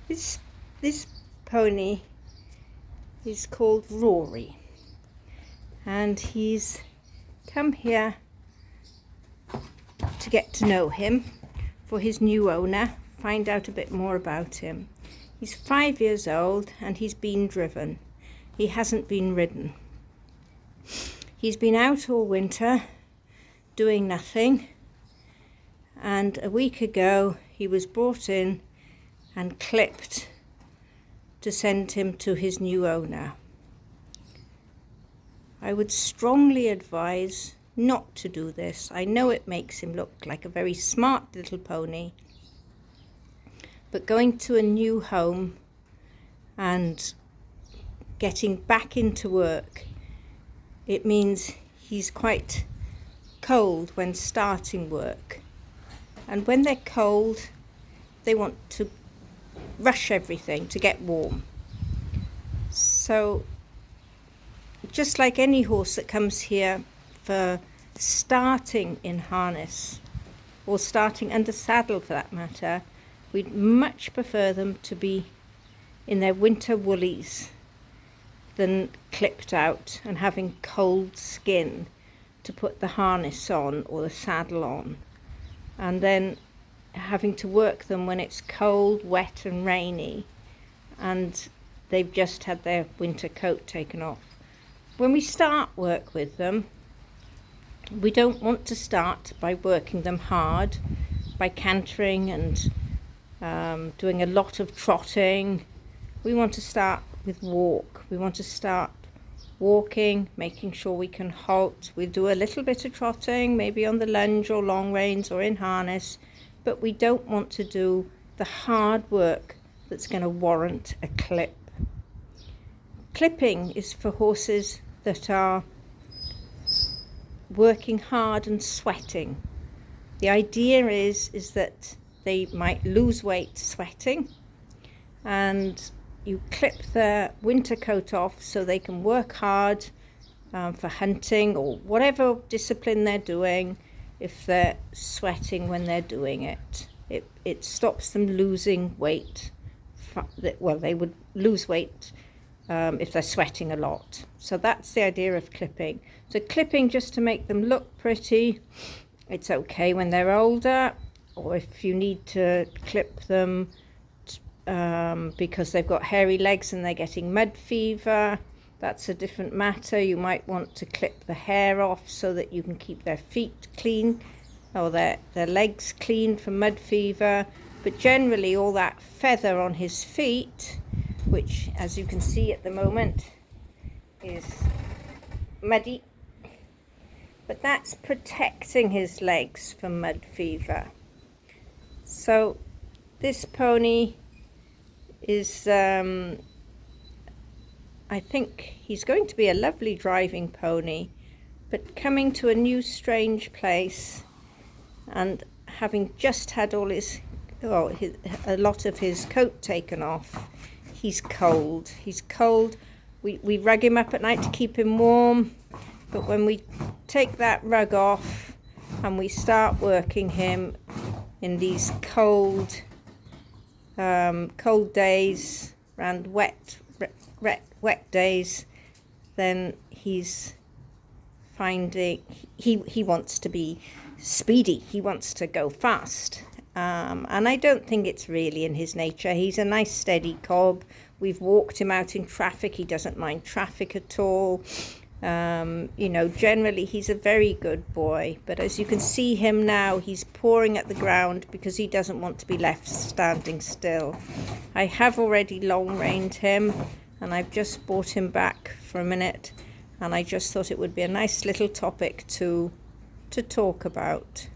This this pony is called Rory, and he's come here to get to know him for his new owner, find out a bit more about him. He's 5 years old and he's been driven. He hasn't been ridden. He's been out all winter doing nothing, and a week ago he was brought in and clipped to send him to his new owner. I would strongly advise not to do this. I know it makes him look like a very smart little pony, but going to a new home and getting back into work, it means he's quite cold when starting work, and when they're cold they want to rush everything to get warm. So just like any horse that comes here for starting in harness or starting under saddle for that matter, we'd much prefer them to be in their winter woolies than clipped out and having cold skin to put the harness on or the saddle on, and then having to work them when it's cold, wet and rainy and they've just had their winter coat taken off. When we start work with them, we don't want to start by working them hard, by cantering and doing a lot of trotting. We want to start with walk. We want to start walking, making sure we can halt. We do a little bit of trotting, maybe on the lunge or long reins or in harness, but we don't want to do the hard work that's going to warrant a clip. Clipping is for horses that are working hard and sweating. The idea is that they might lose weight sweating, and you clip their winter coat off so they can work hard for hunting or whatever discipline they're doing. If they're sweating when they're doing it, it stops them losing weight. Well, they would lose weight if they're sweating a lot. So that's the idea of clipping. So clipping just to make them look pretty. It's okay when they're older, or if you need to clip them because they've got hairy legs and they're getting mud fever, that's a different matter. You might want to clip the hair off so that you can keep their feet clean or their legs clean from mud fever. But generally all that feather on his feet, which as you can see at the moment is muddy, but that's protecting his legs from mud fever. So this pony is I think he's going to be a lovely driving pony, but coming to a new strange place and having just had all a lot of his coat taken off, he's cold. We rug him up at night to keep him warm, but when we take that rug off and we start working him in these cold days and wet days, then he's finding he wants to be speedy. He wants to go fast, and I don't think it's really in his nature. He's a nice steady cob. We've walked him out in traffic. He doesn't mind traffic at all. Generally he's a very good boy, but as you can see him now, he's pawing at the ground because he doesn't want to be left standing still. I have already long reined him, and I've just brought him back for a minute, and I just thought it would be a nice little topic to talk about.